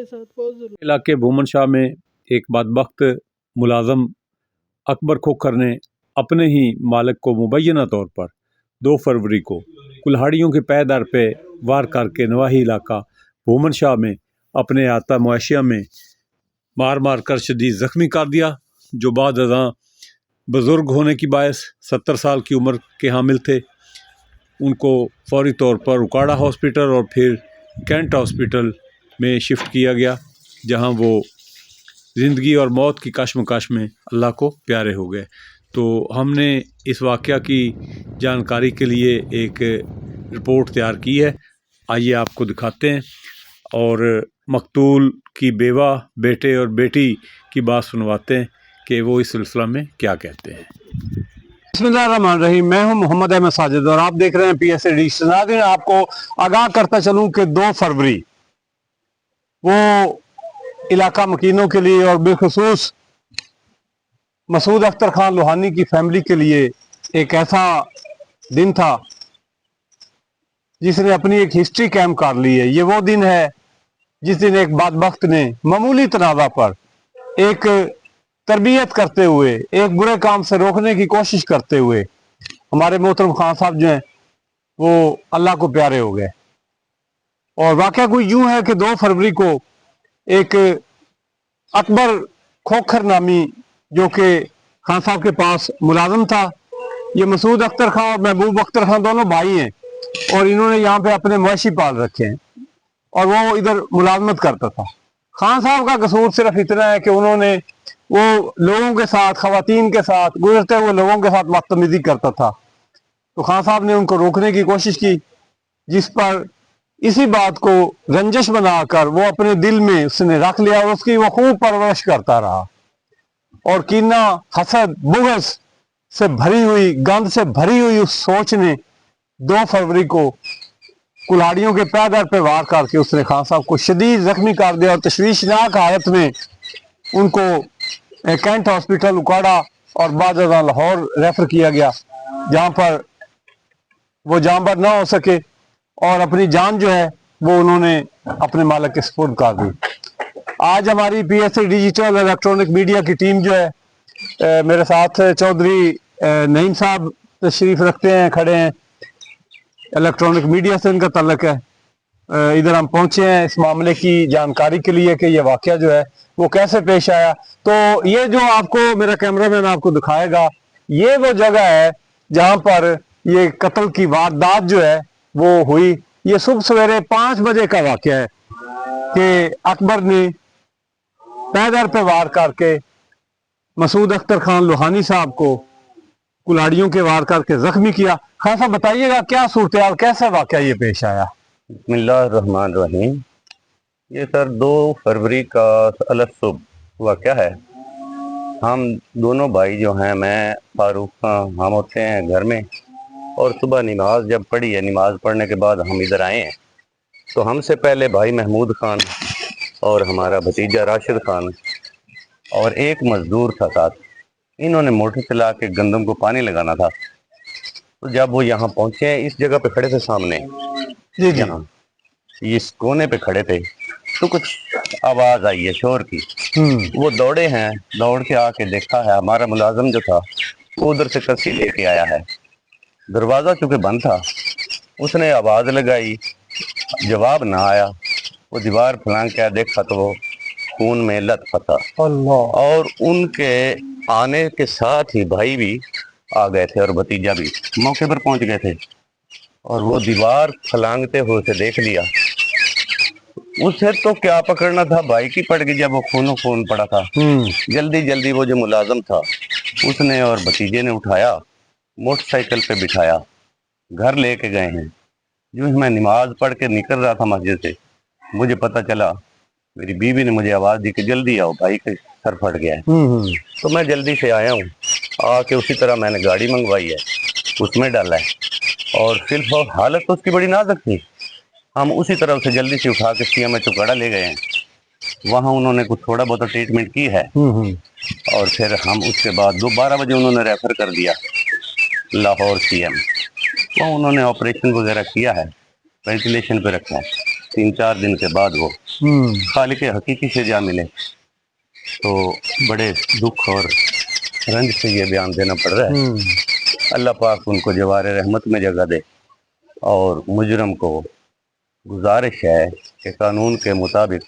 इलाके भूमन शाह में एक बदबख्त मुलाजम अकबर खोखर ने अपने ही मालिक को मुबैना तौर पर 2 फरवरी को कुल्हाड़ियों के पैदार पे वार करके नवाही इलाका भूमन शाह में अपने आता मुआशिया में मार मार कर शदीद ज़ख्मी कर दिया, जो बाद अज़ां बुज़ुर्ग होने की बायस 70 साल की उम्र के हामिल थे। उनको फौरी तौर पर उकाड़ा हॉस्पिटल और फिर कैंट हॉस्पिटल में शिफ्ट किया गया, जहां वो ज़िंदगी और मौत की कशमकश में अल्लाह को प्यारे हो गए। तो हमने इस वाक़या की जानकारी के लिए एक रिपोर्ट तैयार की है, आइए आपको दिखाते हैं और मकतूल की बेवा, बेटे और बेटी की बात सुनवाते हैं कि वो इस सिलसिला में क्या कहते हैं। बिस्मिल्लाहिर्रहमानिर्रहीम। मैं हूं मोहम्मद अहमद साजिद और आप देख रहे हैं PSA डिजिटल। नाज़रीन, आपको आगाह करता चलूं कि 2 फरवरी वो इलाका मकीनों के लिए और बिलखुसूस मसूद अख्तर खान लोहानी की फैमिली के लिए एक ऐसा दिन था जिसने अपनी एक हिस्ट्री कायम कर ली है। ये वो दिन है जिस दिन एक बदबख्त ने मामूली तनाज़ा पर एक तरबियत करते हुए, एक बुरे काम से रोकने की कोशिश करते हुए हमारे मोहतरम खान साहब जो हैं वो अल्लाह को प्यारे हो गए। और वाक़या कोई यूं है कि 2 फरवरी को एक अकबर खोखर नामी, जो कि खान साहब के पास मुलाजम था, ये मसूद अख्तर खान और महबूब अख्तर खान दोनों भाई हैं और इन्होंने यहाँ पे अपने मवेशी पाल रखे हैं और वो इधर मुलाजमत करता था। खान साहब का कसूर सिर्फ इतना है कि उन्होंने वो लोगों के साथ, खवातीन के साथ, गुजरते हुए लोगों के साथ बदतमीजी करता था। तो खान साहब ने उनको रोकने की कोशिश की, जिस पर इसी बात को रंजिश बनाकर वो अपने दिल में उसने रख लिया और उसकी वो खूब परवरिश करता रहा। और कीना, हसद, बुग़्ज़ से भरी हुई, गंद से भरी हुई उस सोच ने 2 फरवरी को कुल्हाड़ियों के पैदर पे वार करके उसने खान साहब को शदीद जख्मी कर दिया और तशवीशनाक हालत में उनको कैंट हॉस्पिटल उकाड़ा और बाद लाहौर रेफर किया गया, जहाँ पर वो जानबर ना हो सके और अपनी जान जो है वो उन्होंने अपने मालिक के सुपुर्द कर दी। आज हमारी PSA डिजिटल इलेक्ट्रॉनिक मीडिया की टीम जो है, मेरे साथ चौधरी नईम साहब तशरीफ़ रखते हैं, खड़े हैं, इलेक्ट्रॉनिक मीडिया से इनका ताल्लुक है। इधर हम पहुंचे हैं इस मामले की जानकारी के लिए कि ये वाक़या जो है वो कैसे पेश आया। तो ये जो आपको मेरा कैमरामैन आपको दिखाएगा, ये वो जगह है जहां पर ये कत्ल की वारदात जो है वो हुई। ये सुबह सवेरे 5 बजे का वाक़या है कि अकबर ने पैदर पे वार करके मसूद अख्तर खान लोहानी साहब को कुल्हाड़ियों के वार करके जख्मी किया। खान साहब बताइएगा क्या सूरत, कैसा वाक़या ये पेश आया। बिस्मिल्लाहिर्रहमानिर्रहीम। ये सर 2 फरवरी का अलग सुबह वाक़या है। हम दोनों भाई जो हैं, मैं फारूक, हम होते हैं घर में और सुबह नमाज जब पढ़ी है, नमाज पढ़ने के बाद हम इधर आए हैं। तो हमसे पहले भाई महमूद खान और हमारा भतीजा राशिद खान और एक मजदूर था साथ, इन्होंने मोटर चला के गंदम को पानी लगाना था। तो जब वो यहाँ पहुँचे, इस जगह पे खड़े थे सामने, यहाँ इस कोने पे खड़े थे, तो कुछ आवाज़ आई है शोर की। वो दौड़े हैं, दौड़ के आके देखा है हमारा मुलाजम जो था वो उधर से कस्सी लेके आया है। दरवाज़ा चूँकि बंद था, उसने आवाज़ लगाई, जवाब ना आया। वो दीवार फलांग के देखा तो वो खून में लथपथ था और उनके आने के साथ ही भाई भी आ गए थे और भतीजा भी मौके पर पहुंच गए थे और वो दीवार फलांगते हुए उसे देख लिया। उसे तो क्या पकड़ना था, भाई की पड़ गई जब वो खून खून पड़ा था। जल्दी जल्दी वो जो मुलाजम था उसने और भतीजे ने उठाया, मोटरसाइकिल पे बिठाया, घर लेके गए हैं। जो मैं नमाज पढ़ के निकल रहा था मस्जिद से, मुझे पता चला, मेरी बीवी ने मुझे आवाज़ दी कि जल्दी आओ, भाई का सर फट गया है। तो मैं जल्दी से आया हूँ, आके उसी तरह मैंने गाड़ी मंगवाई है, उसमें डाला है और फिलहाल हालत तो उसकी बड़ी नाजुक थी। हम उसी तरह से जल्दी से उठा के CM में चुकाड़ा ले गए हैं। वहाँ उन्होंने कुछ थोड़ा बहुत ट्रीटमेंट की है और फिर हम उसके बाद 12 बजे उन्होंने रेफर कर दिया लाहौर CM। वहाँ उन्होंने ऑपरेशन वगैरह किया है, वेंटिलेशन पे रखा है। 3-4 दिन के बाद वो खालिक हकीकी से जा मिले, तो बड़े दुख और रंज से ये बयान देना पड़ रहा है। अल्लाह पाक उनको जवार रहमत में जगह दे, और मुजरम को गुजारिश है कि कानून के मुताबिक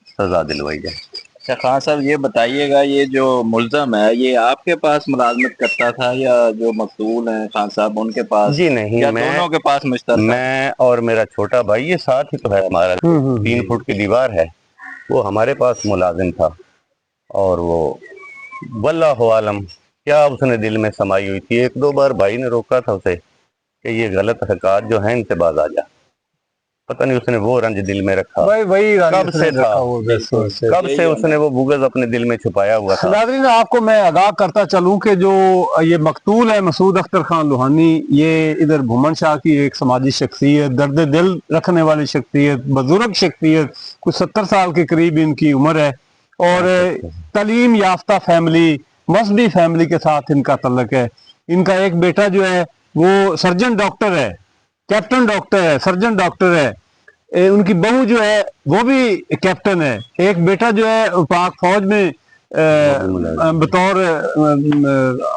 सज़ा दिलवाई जाए। अच्छा खान साहब, ये बताइएगा, ये जो मुल्ज़म है ये आपके पास मुलाजमत करता था या जो मकतूल हैं खान साहब उनके पास, जी नहीं, या दोनों के पास मुश्तरक? मैं और मेरा छोटा भाई, ये साथ ही तो है हमारा, 3 फुट की दीवार है, वो हमारे पास मुलाजिम था। और वो वल्लाहु आलम क्या उसने दिल में समाई हुई थी। 1-2 बार भाई ने रोका था उसे कि ये गलत हरकत जो है इनसे बाज आ जा, पता नहीं उसने वो रंज दिल में रखा, वही कब से था, कब से उसने वो बुग़्ज़ अपने दिल में छुपाया हुआ था। नाज़रीन, आपको मैं आगाह करता चलूं कि जो ये मकतूल है मसूद अख्तर खान लोहानी, ये इधर भूमन शाह की एक समाजी शख्सियत, दर्द दिल रखने वाली शख्सियत, बुजुर्ग शख्सियत, कुछ 70 साल के करीब इनकी उम्र है, और तालीम याफ्ता फैमिली, मजहबी फैमिली के साथ इनका तल्लक है। इनका एक बेटा जो है वो सर्जन डॉक्टर है, कैप्टन डॉक्टर है, सर्जन डॉक्टर है। उनकी बहू जो है वो भी कैप्टन है। एक बेटा जो है पाक फौज में बतौर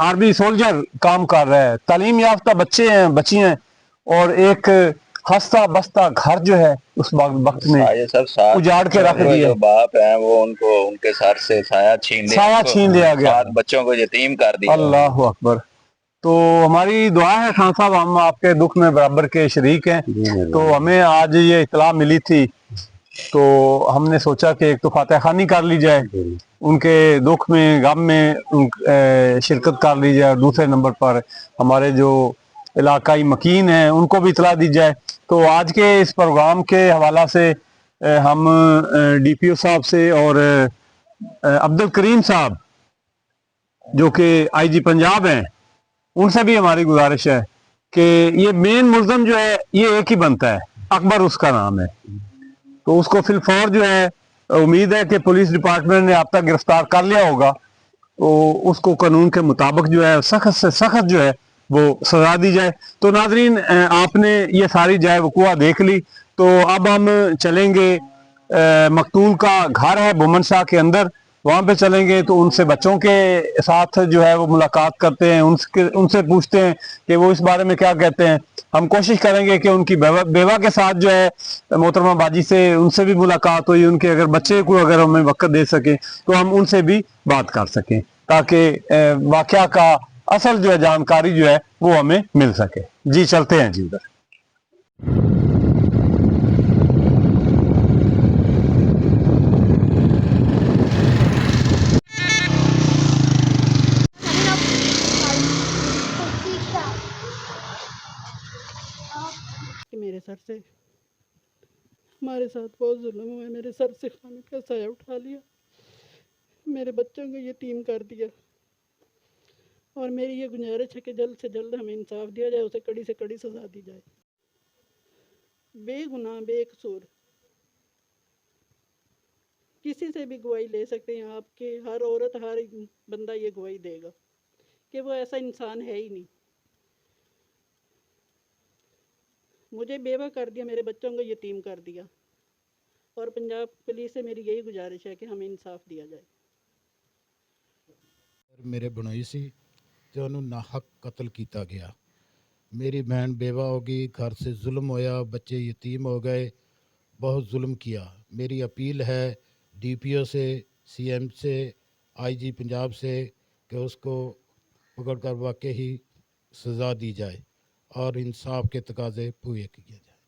आर्मी सोल्जर काम कर रहा है। तालीम याफ्ता बच्चे हैं, बच्ची हैं, और एक हंसता बसता घर जो है उस वक्त में उजाड़ के रख दिया। जो बाप है वो उनको उनके सर से साया छीन लिया गया, 7 बच्चों को यतीम कर दिया। अल्लाह अकबर। तो हमारी दुआ है खान साहब, हम आपके दुख में बराबर के शरीक हैं। तो हमें आज ये इतला मिली थी, तो हमने सोचा कि एक तो फातह खानी कर ली जाए, उनके दुख में गम में शिरकत कर ली जाए, और दूसरे नंबर पर हमारे जो इलाकाई मकीन हैं उनको भी इतला दी जाए। तो आज के इस प्रोग्राम के हवाला से हम DPO साहब से और अब्दुल करीम साहब जो कि IG पंजाब हैं, उनसे भी हमारी गुजारिश है कि ये मेन मुल्ज़म जो है ये एक ही बनता है, अकबर उसका नाम है। तो उसको फिलफौर जो है, उम्मीद है कि पुलिस डिपार्टमेंट ने अब तक गिरफ्तार कर लिया होगा, तो उसको कानून के मुताबिक जो है सख्त से सख्त जो है वो सजा दी जाए। तो नाजरीन, आपने ये सारी जाए वकुआ देख ली, तो अब हम चलेंगे, मकतूल का घर है बुमन शाह के अंदर, वहाँ पे चलेंगे तो उनसे बच्चों के साथ जो है वो मुलाकात करते हैं, उनसे पूछते हैं कि वो इस बारे में क्या कहते हैं। हम कोशिश करेंगे कि उनकी बेवा के साथ जो है मोहतरमा बाजी से उनसे भी मुलाकात हुई, उनके अगर बच्चे को अगर हमें वक्त दे सकें तो हम उनसे भी बात कर सकें, ताकि वाक़या का असल जो है जानकारी जो है वो हमें मिल सके। जी चलते हैं जी उधर। कि मेरे सर से हमारे साथ बहुत जुल्म हुआ, मेरे सर से खाने का साया उठा लिया, मेरे बच्चों को यतीम कर दिया, और मेरी ये गुजारिश है कि जल्द से जल्द हमें इंसाफ दिया जाए, उसे कड़ी से कड़ी सजा दी जाए। बेगुनाह बेकसूर किसी से भी गवाही ले सकते हैं, आपके हर औरत हर बंदा ये गवाही देगा कि वो ऐसा इंसान है ही नहीं। मुझे बेवा कर दिया, मेरे बच्चों को यतीम कर दिया, और पंजाब पुलिस से मेरी यही गुजारिश है कि हमें इंसाफ दिया जाए। मेरे बनोई सी ते ਉਹਨੂੰ नाहक कत्ल किया गया। मेरी बहन बेवा हो गई, घर से जुल्म होया, बच्चे यतीम हो गए, बहुत जुल्म किया। मेरी अपील है DPO से, CM से, IG पंजाब से कि उसको पकड़ कर वाकई ही सज़ा दी जाए और इंसाफ के तकाजे पूरे किए जाए।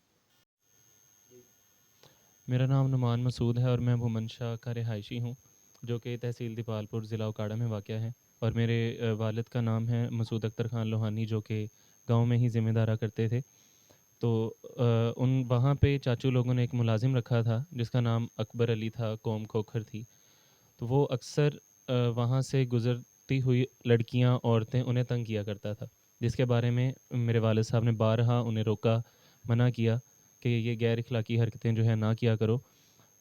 मेरा नाम नुमान मसूद है और मैं भूमन शाह का रिहायशी हूँ, जो कि तहसील दीपालपुर ज़िला उकाड़ा में वाक़ है। और मेरे वालिद का नाम है मसूद अख्तर खान लोहानी, जो कि गांव में ही ज़िम्मेदारा करते थे। तो उन वहाँ पे चाचू लोगों ने एक मुलाजिम रखा था जिसका नाम अकबर अली था, कौम खोखर थी। तो वो अक्सर वहाँ से गुज़रती हुई लड़कियाँ, औरतें उन्हें तंग किया करता था, जिसके बारे में मेरे वालिद साहब ने बारहा उन्हें रोका, मना किया कि ये गैर इखलाकी हरकतें जो है ना किया करो।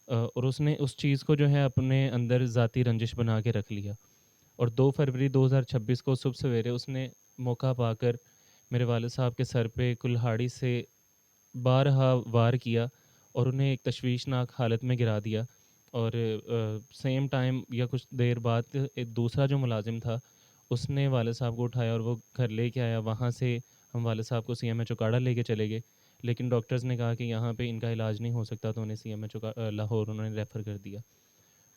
और उसने उस चीज़ को जो है अपने अंदर ज़ाती रंजिश बना के रख लिया। और 2 फरवरी 2026 को सुबह सवेरे उसने मौका पाकर मेरे वालिद साहब के सर पे कुल्हाड़ी से बारहा वार किया اور انہیں ایک تشویشناک حالت میں گرا دیا. اور سیم ٹائم یا کچھ دیر بعد ایک دوسرا جو ملازم تھا اس نے والد صاحب کو اٹھایا اور وہ گھر لے کے آیا. وہاں سے ہم والد صاحب کو CMH اکاڑا لے کے چلے گئے, لیکن ڈاکٹرز نے کہا کہ یہاں پہ ان کا علاج نہیں ہو سکتا, تو انہیں CMH لاہور انہوں نے ریفر کر دیا.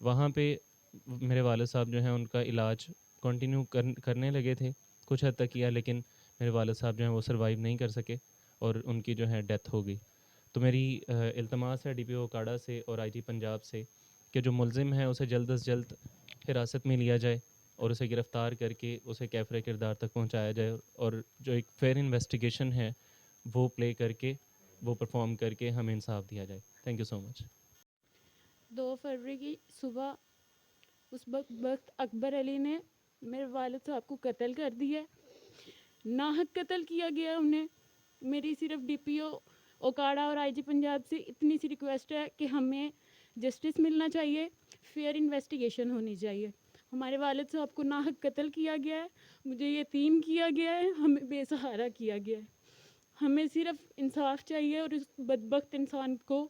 وہاں پہ میرے والد صاحب جو ہیں ان کا علاج کنٹینیو کرنے لگے تھے, کچھ حد تک کیا, لیکن میرے والد صاحب جو ہیں وہ سروائیو نہیں کر سکے اور ان کی جو ہے ڈیتھ ہو گئی. تو میری التماس ہے DPO اکاڑا سے اور IG پنجاب سے کہ جو ملزم ہے اسے جلد از جلد حراست میں لیا جائے اور اسے گرفتار کر کے اسے کیفر کردار تک پہنچایا جائے, اور جو ایک فیئر انویسٹیگیشن ہے وہ پلے کر کے وہ پرفارم کر کے ہمیں انصاف دیا جائے. تھینک یو سو مچ. 2 فروری کی صبح اس وقت اکبر علی نے میرے والد صاحب کو قتل کر دیا, ناحق قتل کیا گیا انہیں. میری صرف DPO اوکاڑا اور IG پنجاب سے اتنی سی ریکویسٹ ہے کہ ہمیں جسٹس ملنا چاہیے, فیئر انویسٹیگیشن ہونی چاہیے. ہمارے والد صاحب کو ناحق قتل کیا گیا ہے, مجھے یتیم کیا گیا ہے, ہمیں بے سہارا کیا گیا ہے. ہمیں صرف انصاف چاہیے اور اس بدبخت انسان کو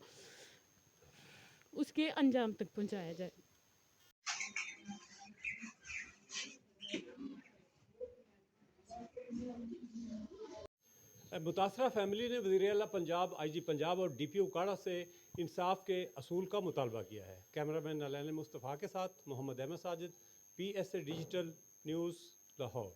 اس کے انجام تک پہنچایا جائے. متاثرہ فیملی نے وزیر اعلیٰ پنجاب, IG پنجاب اور DPO اکاڑا سے انصاف کے اصول کا مطالبہ کیا ہے. کیمرہ مین نالین مصطفیٰ کے ساتھ Muhammad Ahmad Sajid, PSA digital news, Lahore.